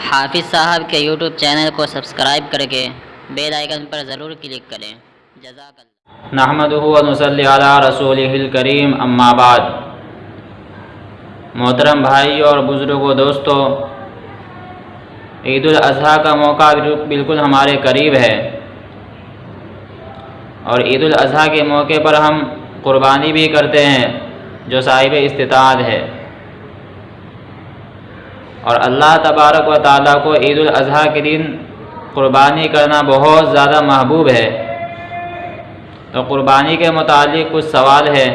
حافظ صاحب کے یوٹیوب چینل کو سبسکرائب کر کے بیل آئیکن پر ضرور کلک کریں۔ جزاک اللہ۔ نحمدہ و نصلی علی رسولہ الکریم، اما بعد۔ محترم بھائی اور بزرگوں، دوستو، عید الاضحیٰ کا موقع بالکل ہمارے قریب ہے، اور عید الاضحیٰ کے موقع پر ہم قربانی بھی کرتے ہیں جو صاحب استطاعت ہے، اور اللہ تبارک و تعالیٰ کو عید الاضحیٰ کے دن قربانی کرنا بہت زیادہ محبوب ہے۔ تو قربانی کے متعلق کچھ سوال ہے،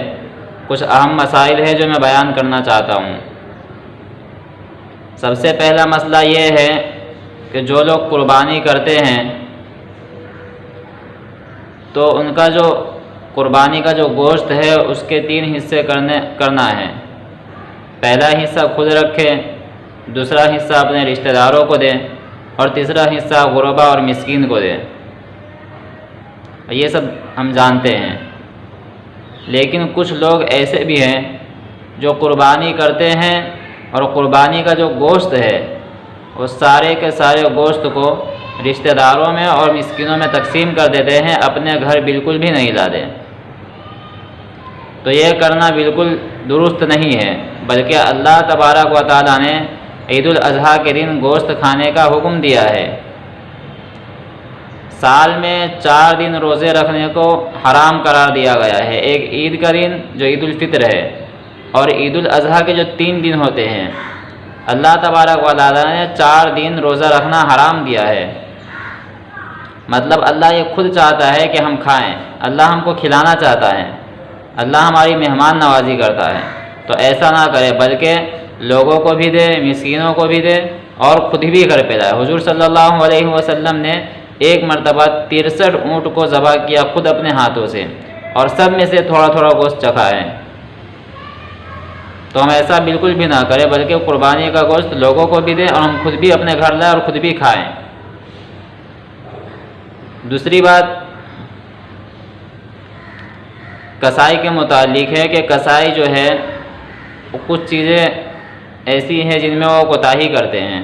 کچھ اہم مسائل ہیں جو میں بیان کرنا چاہتا ہوں۔ سب سے پہلا مسئلہ یہ ہے کہ جو لوگ قربانی کرتے ہیں تو ان کا جو قربانی کا جو گوشت ہے اس کے 3 حصے کرنا ہے۔ پہلا حصہ خود رکھے، دوسرا حصہ اپنے رشتہ داروں کو دیں، اور تیسرا حصہ غربا اور مسکین کو دیں۔ یہ سب ہم جانتے ہیں، لیکن کچھ لوگ ایسے بھی ہیں جو قربانی کرتے ہیں اور قربانی کا جو گوشت ہے وہ سارے کے سارے گوشت کو رشتہ داروں میں اور مسکینوں میں تقسیم کر دیتے ہیں، اپنے گھر بالکل بھی نہیں لاتے۔ تو یہ کرنا بالکل درست نہیں ہے، بلکہ اللہ تبارک و تعالیٰ نے عید الاضحیٰ کے دن گوشت کھانے کا حکم دیا ہے۔ سال میں 4 دن روزے رکھنے کو حرام قرار دیا گیا ہے، ایک عید کا دن جو عید الفطر ہے، اور عید الاضحیٰ کے جو 3 دن ہوتے ہیں، اللہ تبارک و تعالیٰ نے 4 دن روزہ رکھنا حرام دیا ہے۔ مطلب اللہ یہ خود چاہتا ہے کہ ہم کھائیں، اللہ ہم کو کھلانا چاہتا ہے، اللہ ہماری مہمان نوازی کرتا ہے۔ تو ایسا نہ کرے، بلکہ لوگوں کو بھی دے، مسکینوں کو بھی دے، اور خود بھی گھر پہ لائے۔ حضور صلی اللہ علیہ وسلم نے ایک مرتبہ 63 اونٹ کو ذبح کیا خود اپنے ہاتھوں سے، اور سب میں سے تھوڑا تھوڑا گوشت چکھا ہے۔ تو ہم ایسا بالکل بھی نہ کریں، بلکہ قربانی کا گوشت لوگوں کو بھی دیں اور ہم خود بھی اپنے گھر لائیں اور خود بھی کھائیں۔ دوسری بات کسائی کے متعلق ہے کہ کسائی جو ہے وہ کچھ چیزیں ایسی ہیں جن میں وہ کوتاہی کرتے ہیں۔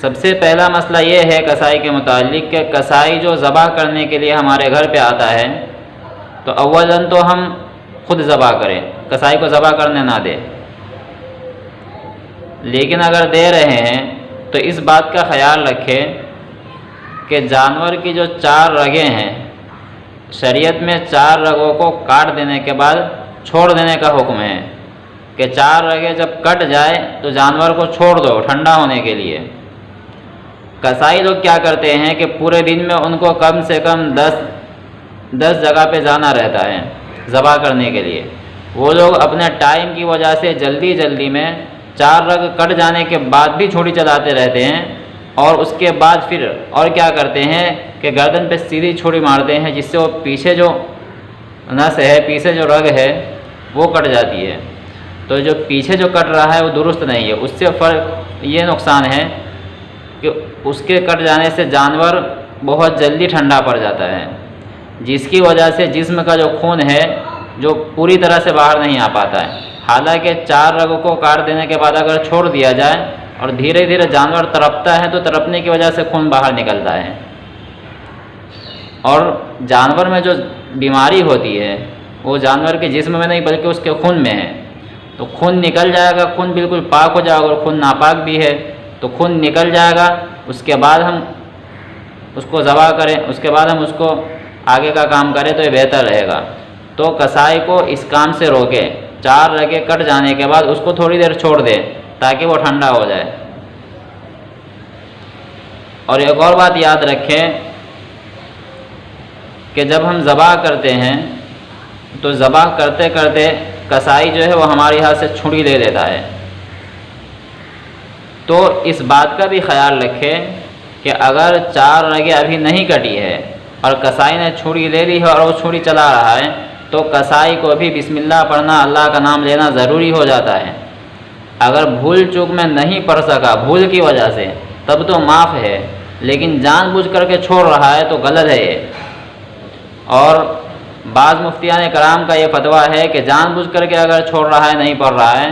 سب سے پہلا مسئلہ یہ ہے کسائی کے متعلق کہ کسائی جو ذبح کرنے کے لیے ہمارے گھر پہ آتا ہے تو اولاً تو ہم خود ذبح کریں، کسائی کو ذبح کرنے نہ دے۔ لیکن اگر دے رہے ہیں تو اس بات کا خیال رکھیں کہ جانور کی جو 4 رگیں ہیں، شریعت میں 4 رگوں کو کاٹ دینے کے بعد چھوڑ دینے کا حکم ہے کہ 4 رگیں جب کٹ جائے تو جانور کو چھوڑ دو ٹھنڈا ہونے کے لیے۔ کسائی لوگ کیا کرتے ہیں کہ پورے دن میں ان کو کم سے کم 10 جگہ پہ جانا رہتا ہے ذبح کرنے کے لیے۔ وہ لوگ اپنے ٹائم کی وجہ سے جلدی میں 4 رگ کٹ جانے کے بعد بھی چھری چلاتے رہتے ہیں، اور اس کے بعد پھر اور کیا کرتے ہیں کہ گردن پہ سیدھی چھری مارتے ہیں، جس سے وہ پیچھے جو نس ہے، پیچھے جو رگ ہے وہ کٹ جاتی ہے۔ تو جو پیچھے جو کٹ رہا ہے وہ درست نہیں ہے، اس سے فرق یہ نقصان ہے کہ اس کے کٹ جانے سے جانور بہت جلدی ٹھنڈا پڑ جاتا ہے، جس کی وجہ سے جسم کا جو خون ہے جو پوری طرح سے باہر نہیں آ پاتا ہے۔ حالانکہ 4 رگوں کو کاٹ دینے کے بعد اگر چھوڑ دیا جائے اور دھیرے جانور تڑپتا ہے تو تڑپنے کی وجہ سے خون باہر نکلتا ہے، اور جانور میں جو بیماری ہوتی ہے وہ جانور کے جسم میں نہیں بلکہ اس کے خون میں ہے۔ تو خون نکل جائے گا، خون بالکل پاک ہو جائے گا، اور خون ناپاک بھی ہے تو خون نکل جائے گا، اس کے بعد ہم اس کو ذبح کریں، اس کے بعد ہم اس کو آگے کا کام کریں تو یہ بہتر رہے گا۔ تو کسائی کو اس کام سے روکے، 4 رگیں کٹ جانے کے بعد اس کو تھوڑی دیر چھوڑ دے تاکہ وہ ٹھنڈا ہو جائے۔ اور ایک اور بات یاد رکھیں کہ جب ہم ذبح کرتے ہیں تو ذبح کرتے کسائی جو ہے وہ ہمارے ہاتھ سے چھری لے لیتا ہے۔ تو اس بات کا بھی خیال رکھیں کہ اگر 4 رگیں ابھی نہیں کٹی ہے اور کسائی نے چھری لے لی ہے اور وہ چھری چلا رہا ہے تو کسائی کو بھی بسم اللہ پڑھنا، اللہ کا نام لینا ضروری ہو جاتا ہے۔ اگر بھول چوک میں نہیں پڑھ سکا بھول کی وجہ سے تب تو معاف ہے، لیکن جان بوجھ کر کے چھوڑ رہا ہے تو غلط ہے یہ۔ اور بعض مفتیان کرام کا یہ فتویٰ ہے کہ جان بوجھ کر کے اگر چھوڑ رہا ہے، نہیں پڑھ رہا ہے،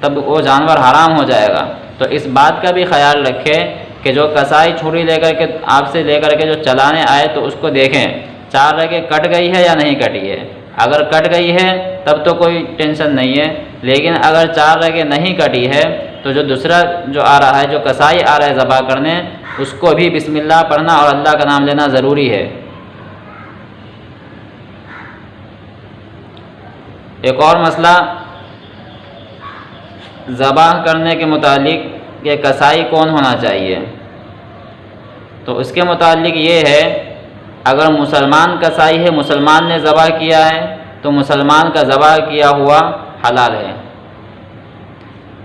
تب وہ جانور حرام ہو جائے گا۔ تو اس بات کا بھی خیال رکھیں کہ جو کسائی چھری لے کر کے آپ سے لے کر کے جو چلانے آئے تو اس کو دیکھیں 4 رگیں کٹ گئی ہے یا نہیں کٹی ہے۔ اگر کٹ گئی ہے تب تو کوئی ٹینشن نہیں ہے، لیکن اگر 4 رگیں نہیں کٹی ہے تو جو دوسرا جو آ رہا ہے، جو کسائی آ رہا ہے ذبح کرنے، اس کو بھی بسم اللہ پڑھنا اور اللہ کا نام لینا ضروری ہے۔ ایک اور مسئلہ ذبح کرنے کے متعلق کہ کسائی کون ہونا چاہیے، تو اس کے متعلق یہ ہے اگر مسلمان کسائی ہے، مسلمان نے ذبح کیا ہے تو مسلمان کا ذبح کیا ہوا حلال ہے۔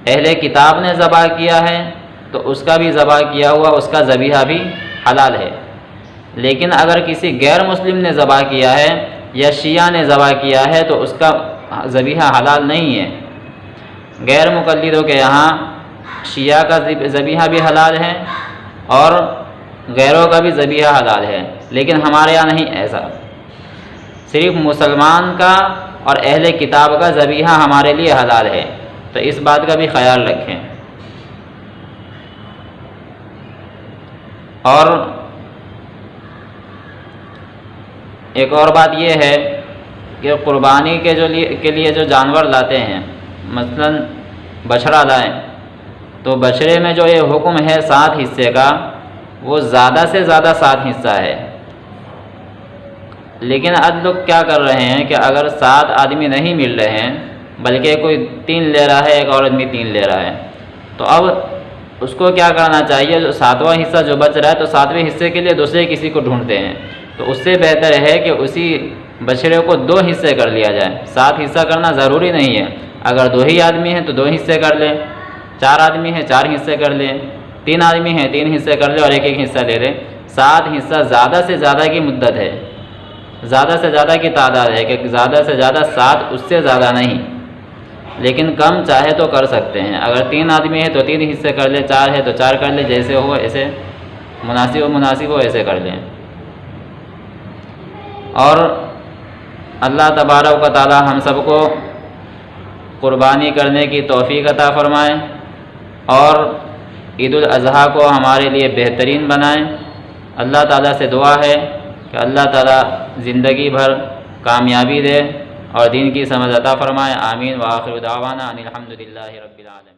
اہل کتاب نے ذبح کیا ہے تو اس کا بھی ذبح کیا ہوا اس کا ذبیحہ بھی حلال ہے۔ لیکن اگر کسی غیر مسلم نے ذبح کیا ہے یا شیعہ نے ذبح کیا ہے تو اس کا ذبیحہ حلال نہیں ہے۔ غیر مقلدوں کے یہاں شیعہ کا ذبیحہ بھی حلال ہے اور غیروں کا بھی ذبیحہ حلال ہے، لیکن ہمارے یہاں نہیں ایسا، صرف مسلمان کا اور اہل کتاب کا ذبیحہ ہمارے لیے حلال ہے، تو اس بات کا بھی خیال رکھیں۔ اور ایک اور بات یہ ہے کہ قربانی کے لیے جو جانور لاتے ہیں، مثلا بچھڑا لائیں تو بچھڑے میں جو یہ حکم ہے 7 حصے کا، وہ زیادہ سے زیادہ 7 حصہ ہے۔ لیکن آج لوگ کیا کر رہے ہیں کہ اگر 7 آدمی نہیں مل رہے ہیں بلکہ کوئی 3 لے رہا ہے، ایک اور آدمی 3 لے رہا ہے، تو اب اس کو کیا کرنا چاہیے، جو 7واں حصہ جو بچ رہا ہے تو 7ویں حصے کے لیے دوسرے کسی کو ڈھونڈتے ہیں، تو اس سے بہتر ہے کہ اسی بچڑے کو 2 حصے کر لیا جائے۔ 7 حصہ کرنا ضروری نہیں ہے، اگر 2 ہی آدمی ہیں تو 2 حصے کر لیں، 4 آدمی ہیں 4 حصے کر لیں، 3 آدمی ہیں 3 حصے کر لیں اور ایک حصہ لے لیں۔ 7 حصہ زیادہ سے زیادہ کی مدت ہے، زیادہ سے زیادہ کی تعداد ہے کہ زیادہ سے زیادہ 7، اس سے زیادہ نہیں، لیکن کم چاہے تو کر سکتے ہیں۔ اگر 3 آدمی ہے تو 3 حصے کر لیں، 4 ہے تو 4 کر لیں، جیسے ہو ایسے مناسب ہو ایسے کر لیں۔ اور اللہ تبارک و تعالی ہم سب کو قربانی کرنے کی توفیق عطا فرمائے اور عید الاضحیٰ کو ہمارے لیے بہترین بنائیں۔ اللہ تعالیٰ سے دعا ہے کہ اللہ تعالیٰ زندگی بھر کامیابی دے اور دین کی سمجھ عطا فرمائے۔ آمین۔ وآخر دعوانا ان الحمد للہ رب العالمین۔